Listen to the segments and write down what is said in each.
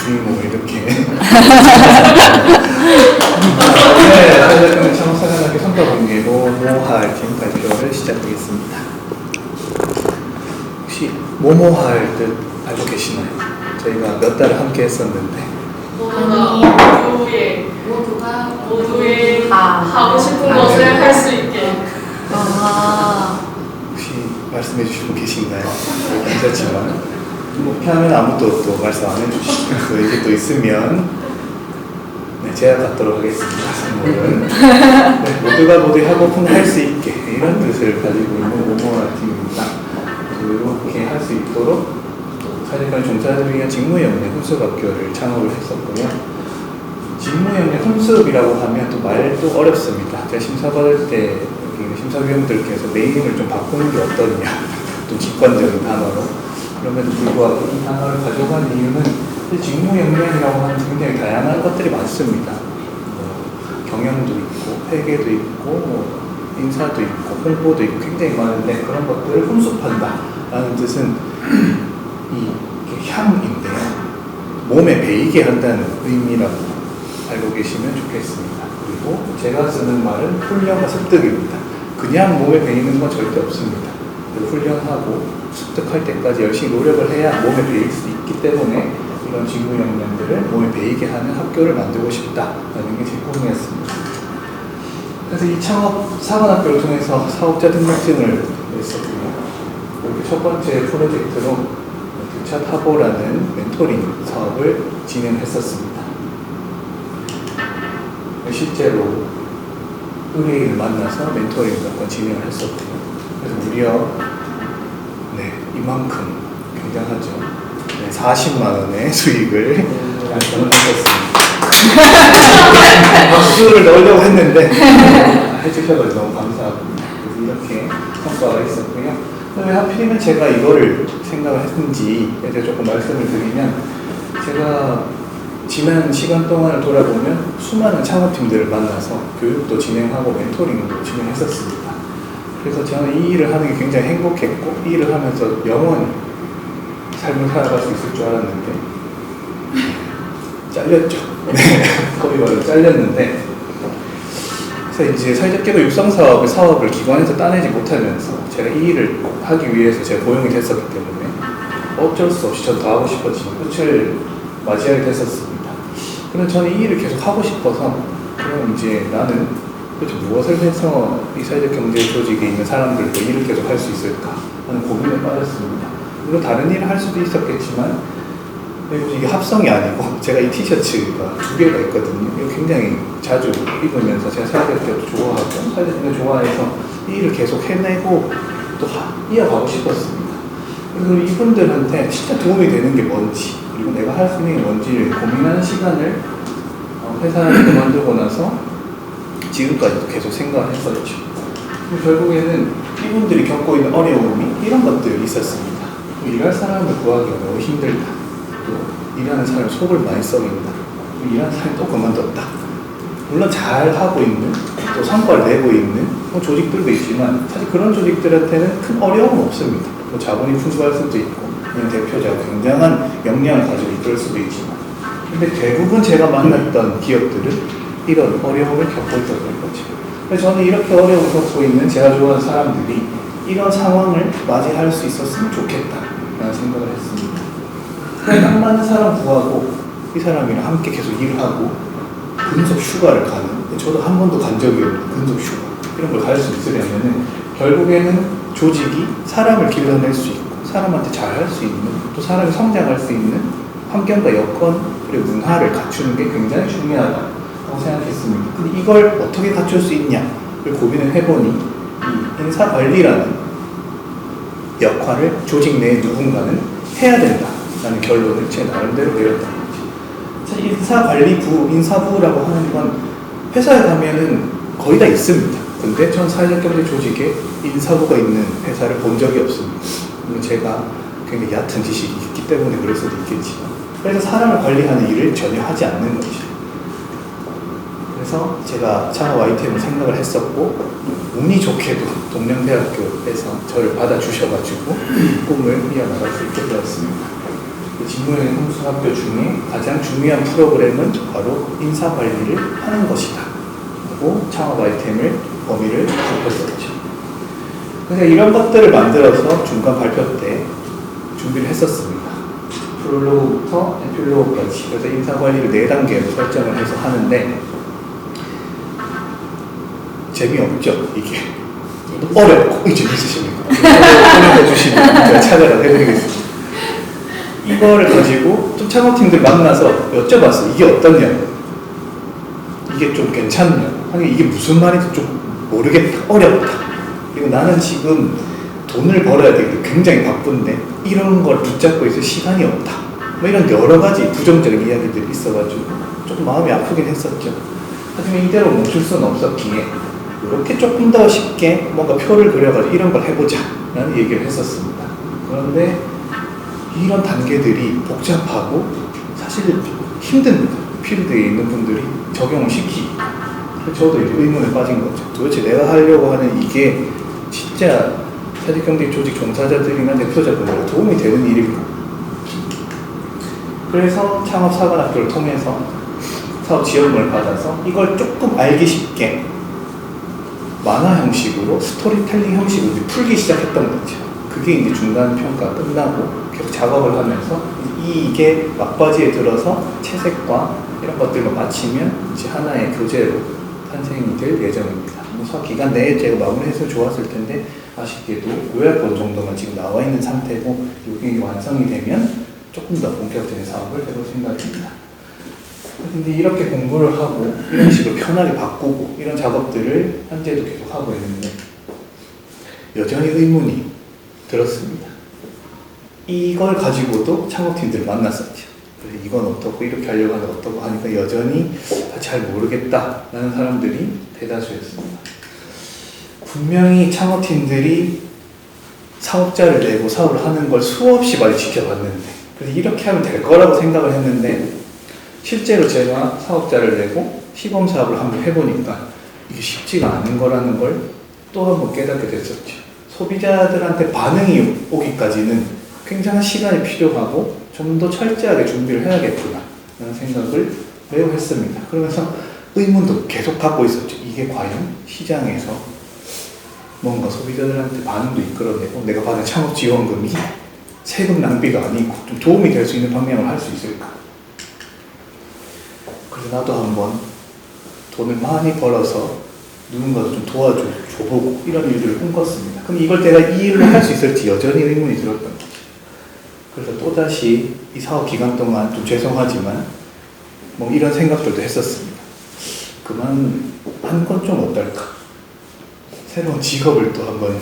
주인공을 이렇게 네, 사회자금의 창업사관학교 성과공개로 모모하얼팀 발표를 시작하겠습니다. 혹시 모모하얼 뜻 알고 계시나요? 저희가 몇 달을 함께 했었는데 모두의 하고 싶은 것을 할 수 있게. 혹시 말씀해 주실 분 계신가요? 괜찮지만 이렇게 하면 아무도 또 말씀 안 해주시고 또 이게 또 있으면 네, 제가 갖도록 하겠습니다. 선물은 네, 모두가 모두 하고픈 할 수 있게 이런 뜻을 가지고 있는 모모하얼팀입니다. 이렇게 할 수 있도록 사회자금 종사자들을 위한 직무영역 훈수학교를 창업을 했었고요. 직무영역 훈수업이라고 하면 또 말도 어렵습니다. 제가 심사 받을 때 심사위원들께서 네이밍을 좀 바꾸는 게 어떠냐, 또 직관적인 단어로. 그럼에도 불구하고 이 단어를 가져간 이유는 직무영역이라고 하는 굉장히 다양한 것들이 많습니다. 경영도 있고, 회계도 있고, 인사도 있고, 홍보도 있고, 굉장히 많은데 그런 것들을 훈수한다 라는 뜻은 이 향인데요. 몸에 배이게 한다는 의미라고 알고 계시면 좋겠습니다. 그리고 제가 쓰는 말은 훈련과 습득입니다. 그냥 몸에 배이는 건 절대 없습니다. 훈련하고 습득할 때까지 열심히 노력을 해야 몸에 배일 수 있기 때문에 이런 직무 역량들을 몸에 배이게 하는 학교를 만들고 싶다라는 게 제 꿈이었습니다. 그래서 이 창업 사관학교를 통해서 사업자 등록증을 냈었고요. 이렇게 첫 번째 프로젝트로 교차 타보라는 멘토링 사업을 진행했었습니다. 실제로 의뢰인을 만나서 멘토링을 몇 번 진행을 했었고요. 그래서 무려 이만큼 굉장하죠. 40만 원의 수익을 달성했었습니다. 박수를 넣으려고 했는데 해주셔서 너무 감사합니다. 그래서 이렇게 성과가 있었고요. 왜 하필이면 제가 이거를 생각을 했는지에 대해 조금 말씀을 드리면, 제가 지난 시간 동안을 돌아보면 수많은 창업팀들을 만나서 교육도 진행하고 멘토링도 진행했었습니다. 그래서 저는 이 일을 하는 게 굉장히 행복했고, 이 일을 하면서 영원히 삶을 살아갈 수 있을 줄 알았는데 잘렸죠. 거의 말로 잘렸는데, 그래서 이제 사회적개발 육성 사업을 기관에서 따내지 못하면서 제가 이 일을 하기 위해서 제가 고용이 됐었기 때문에 어쩔 수 없이 저도 더 하고 싶어지는 끝을 맞이하게 됐었습니다. 그럼 저는 이 일을 계속 하고 싶어서, 그럼 이제 나는 도대체 무엇을 해서 이 사회적 경제 조직에 있는 사람들도 일을 계속 할 수 있을까 하는 고민에 빠졌습니다. 물론 다른 일을 할 수도 있었겠지만, 그리고 이게 합성이 아니고 제가 이 티셔츠가 2개가 있거든요. 이거 굉장히 자주 입으면서 제가 사회적 경제도 좋아하고 사회적 경제 좋아해서 이 일을 계속 해내고 또 이어가고 싶었습니다. 그래서 이분들한테 진짜 도움이 되는 게 뭔지, 그리고 내가 할 수 있는 게 뭔지를 고민하는 시간을 회사를 그만두고 나서 지금까지도 계속 생각을 했었죠. 결국에는 이분들이 겪고 있는 어려움이 이런 것들이 있었습니다. 일할 사람을 구하기가 너무 힘들다. 또 일하는 사람이 속을 많이 썩인다. 일하는 사람이 또 그만뒀다. 물론 잘 하고 있는, 또 성과를 내고 있는 조직들도 있지만 사실 그런 조직들한테는 큰 어려움은 없습니다. 뭐 자본이 풍부할 수도 있고, 그냥 대표자가 굉장한 역량을 가지고 이끌 수도 있지만, 근데 대부분 제가 만났던 기업들은 이런 어려움을 겪고 있었던 거죠. 그래서 저는 이렇게 어려움을 겪고 있는 제가 좋아하는 사람들이 이런 상황을 맞이할 수 있었으면 좋겠다라는 생각을 했습니다. 딱 맞는 사람 구하고 이 사람이랑 함께 계속 일을 하고 근속 휴가를 가는, 저도 한 번도 간 적이 없는 근속 휴가, 이런 걸 갈 수 있으려면 결국에는 조직이 사람을 길러낼 수 있고 사람한테 잘할 수 있는, 또 사람이 성장할 수 있는 환경과 여건 그리고 문화를 갖추는 게 굉장히 중요하다고 생각했습니다. 근데 이걸 어떻게 갖출 수 있냐를 고민을 해보니 이 인사관리라는 역할을 조직 내에 누군가는 해야 된다라는 결론을 제 나름대로 내렸던 거죠. 사실 인사관리부, 인사부라고 하는 건 회사에 가면은 거의 다 있습니다. 근데 전 사회적 경제 조직에 인사부가 있는 회사를 본 적이 없습니다. 물론 제가 굉장히 얕은 지식이 있기 때문에 그럴 수도 있겠지만, 그래서 사람을 관리하는 일을 전혀 하지 않는 거죠. 그래서 제가 창업 아이템을 생각을 했었고, 운이 좋게도 동명대학교에서 저를 받아주셔가지고 꿈을 이어나갈 수 있게 되었습니다. 그 직무형의 홍수학교 중에 가장 중요한 프로그램은 바로 인사관리를 하는 것이다 하고 창업 아이템을 범위를 좁혔었죠. 그래서 이런 것들을 만들어서 중간 발표 때 준비를 했었습니다. 프롤로그부터 에필로그까지. 그래서 인사관리를 4단계로 설정을 해서 하는데 재미없죠, 이게. 어렵고 재밌으십니까? 보내주시면 제가 찾아라 해드리겠습니다. 이거를 가지고 좀 창업팀들 만나서 여쭤봤어요. 이게 어떠냐고. 이게 좀 괜찮냐. 아니 이게 무슨 말인지 좀 모르겠다. 어렵다. 그리고 나는 지금 돈을 벌어야 되기 굉장히 바쁜데 이런 걸 붙잡고 있을 시간이 없다. 뭐 이런 여러 가지 부정적인 이야기들이 있어가지고 조금 마음이 아프긴 했었죠. 하지만 이대로 멈출 수는 없었기에 이렇게 조금 더 쉽게 뭔가 표를 그려가지고 이런 걸 해보자 라는 얘기를 했었습니다. 그런데 이런 단계들이 복잡하고 사실 힘듭니다. 필드에 있는 분들이 적용을 시키기. 저도 이제 의문에 빠진 거죠. 도대체 내가 하려고 하는 이게 진짜 사직경제 조직 종사자들이나 대표자분들에 도움이 되는 일일까? 그래서 창업사관학교를 통해서 사업 지원금을 받아서 이걸 조금 알기 쉽게 만화 형식으로 스토리텔링 형식으로 풀기 시작했던 거죠. 그게 이제 중간 평가 끝나고 계속 작업을 하면서 이게 막바지에 들어서 채색과 이런 것들만 마치면 이제 하나의 교재로 탄생이 될 예정입니다. 수학 기간 내에 제가 마무리해서 좋았을 텐데 아쉽게도 요약본 정도만 지금 나와 있는 상태고 이게 완성이 되면 조금 더 본격적인 사업을 해볼 생각입니다. 근데 이렇게 공부를 하고 이런 식으로 편하게 바꾸고 이런 작업들을 현재도 계속 하고 있는데 여전히 의문이 들었습니다. 이걸 가지고도 창업팀들을 만났었죠. 그래서 이건 어떻고 이렇게 하려고 하는데 어떻고 하니까 여전히 잘 모르겠다라는 사람들이 대다수였습니다. 분명히 창업팀들이 사업자를 내고 사업을 하는 걸 수없이 많이 지켜봤는데 그래서 이렇게 하면 될 거라고 생각을 했는데 실제로 제가 사업자를 내고 시범사업을 한번 해보니까 이게 쉽지가 않은 거라는 걸 또 한 번 깨닫게 됐었죠. 소비자들한테 반응이 오기까지는 굉장한 시간이 필요하고 좀 더 철저하게 준비를 해야겠구나 라는 생각을 매우 했습니다. 그러면서 의문도 계속 갖고 있었죠. 이게 과연 시장에서 뭔가 소비자들한테 반응도 이끌어내고 내가 받은 창업 지원금이 세금 낭비가 아니고 좀 도움이 될 수 있는 방향을 할 수 있을까? 그래서 나도 한번 돈을 많이 벌어서 누군가도 좀 도와줘보고 이런 일들을 꿈꿨습니다. 그럼 이걸 내가 이 일로 할 수 있을지 여전히 의문이 들었던 거죠. 그래서 또다시 이 사업 기간 동안 좀 죄송하지만 뭐 이런 생각들도 했었습니다. 그만 한 건 좀 어떨까? 새로운 직업을 또 한번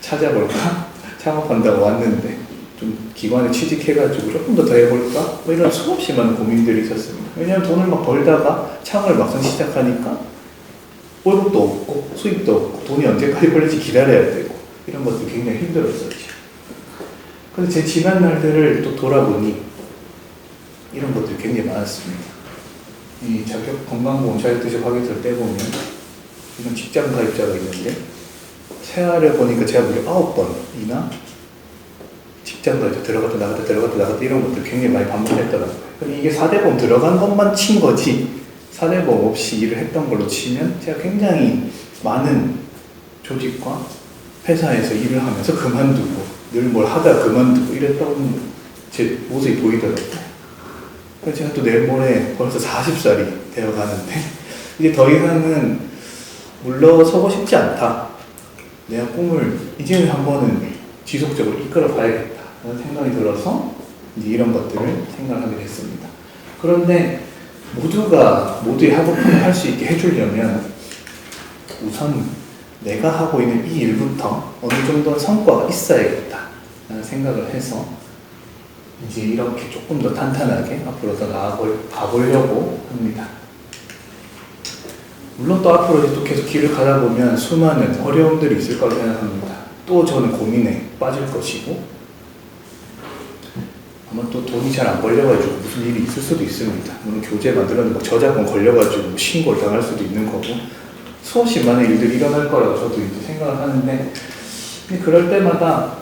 찾아볼까? 창업한다고 왔는데 좀 기관에 취직해가지고 조금 더 해볼까? 뭐 이런 수없이 많은 고민들이 있었습니다. 왜냐하면 돈을 막 벌다가 창업을 막상 시작하니까 월급도 없고 수입도 없고 돈이 언제까지 걸릴지 기다려야 되고 이런 것들이 굉장히 힘들었었죠. 그래서 제 지난 날들을 또 돌아보니 이런 것들이 굉장히 많았습니다. 이 자격 건강보험 자격투자 확인서를 떼보면 이런 직장 가입자가 있는데 세아를 보니까 제가 무려 9번이나 직장 가입자 들어갔다 나갔다 들어갔다 나갔다 이런 것들 굉장히 많이 반복했더라고요. 근데 이게 4대 보험 들어간 것만 친 거지 4대 보험 없이 일을 했던 걸로 치면 제가 굉장히 많은 조직과 회사에서 일을 하면서 그만두고 늘 뭘 하다가 그만두고 이랬던 제 모습이 보이더라고요. 그래서 제가 또 내일 모레 벌써 40살이 되어가는데 이제 더 이상은 물러서고 싶지 않다. 내가 꿈을 이제는 한 번은 지속적으로 이끌어 봐야겠다 라는 생각이 들어서 이제 이런 것들을 생각하게 됐습니다. 그런데 모두의 학업을 할 수 있게 해주려면 우선 내가 하고 있는 이 일부터 어느 정도 성과가 있어야겠다 라는 생각을 해서 이제 이렇게 조금 더 탄탄하게 앞으로 더 나아가보려고 합니다. 물론 또 앞으로 또 계속 길을 가다 보면 수많은 어려움들이 있을 거라고 생각합니다. 또 저는 고민에 빠질 것이고 아마 또 돈이 잘 안 걸려가지고 무슨 일이 있을 수도 있습니다. 물론 교재 만들었는데 막 저작권 걸려가지고 신고를 당할 수도 있는 거고 수없이 많은 일들이 일어날 거라고 저도 이제 생각을 하는데 근데 그럴 때마다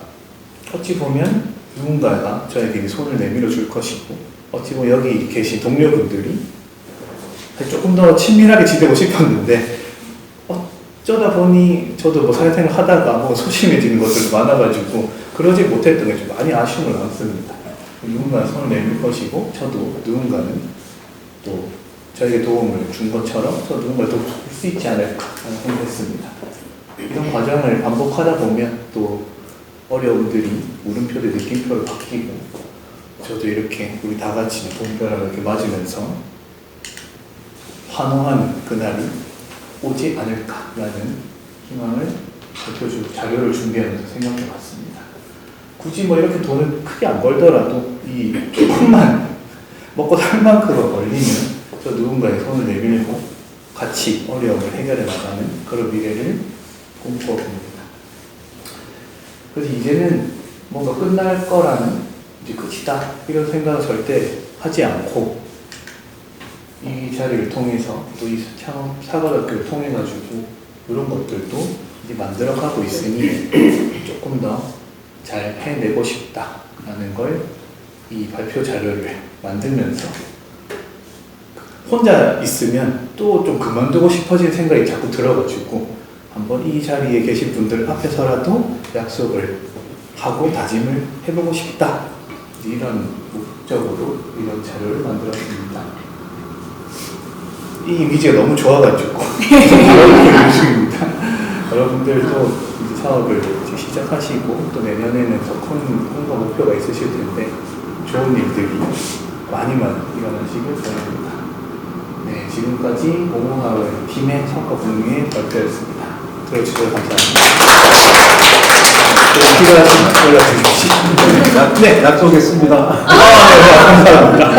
어찌 보면 누군가가 저에게 손을 내밀어 줄 것이고 어찌 보면 여기 계신 동료분들이 조금 더 친밀하게 지내고 싶었는데 어쩌다 보니 저도 뭐 사회생활 하다가 뭐 소심해지는 것들도 많아가지고 그러지 못했던 게 좀 많이 아쉬움을 남습니다. 누군가는 손을 내밀 것이고 저도 누군가는 또 저에게 도움을 준 것처럼 저 누군가를 도울 수 있지 않을까 생각했습니다. 이런 과정을 반복하다 보면 또 어려움들이 물음표들 느낌표로 바뀌고 저도 이렇게 우리 다 같이 동표랑 이렇게 맞으면서 환호하는 그날이 오지 않을까라는 희망을 밝혀줄 자료를 준비하면서 생각해 봤습니다. 굳이 뭐 이렇게 돈을 크게 안 벌더라도 이 조금만 먹고 살 만큼만 벌리면 저 누군가의 손을 내밀고 같이 어려움을 해결해 나가는 그런 미래를 꿈꿔봅니다. 그래서 이제는 뭔가 끝날 거라는 이제 끝이다 이런 생각을 절대 하지 않고 이 자리를 통해서 또 이 사관학교를 통해 가지고 이런 것들도 이제 만들어가고 있으니 조금 더 잘 해내고 싶다라는 걸 이 발표 자료를 만들면서 혼자 있으면 또 좀 그만두고 싶어지는 생각이 자꾸 들어가지고 한번 이 자리에 계신 분들 앞에서라도 약속을 하고 다짐을 해보고 싶다 이런 목적으로 이런 자료를 만들었습니다. 이 이미지가 너무 좋아가지고 이런 중입니다. 여러분들도 이제 사업을 이제 시작하시고 또 내년에는 더 큰 홍보 목표가 있으실 텐데 좋은 일들이 많이 일어나시길 바랍니다. 네, 지금까지 공공학원 팀의 성과 공유의 발표였습니다. 들어주셔서 감사합니다. 필요하시면 연락 주십시오. 네, 약속했습니다. 네, 감사합니다.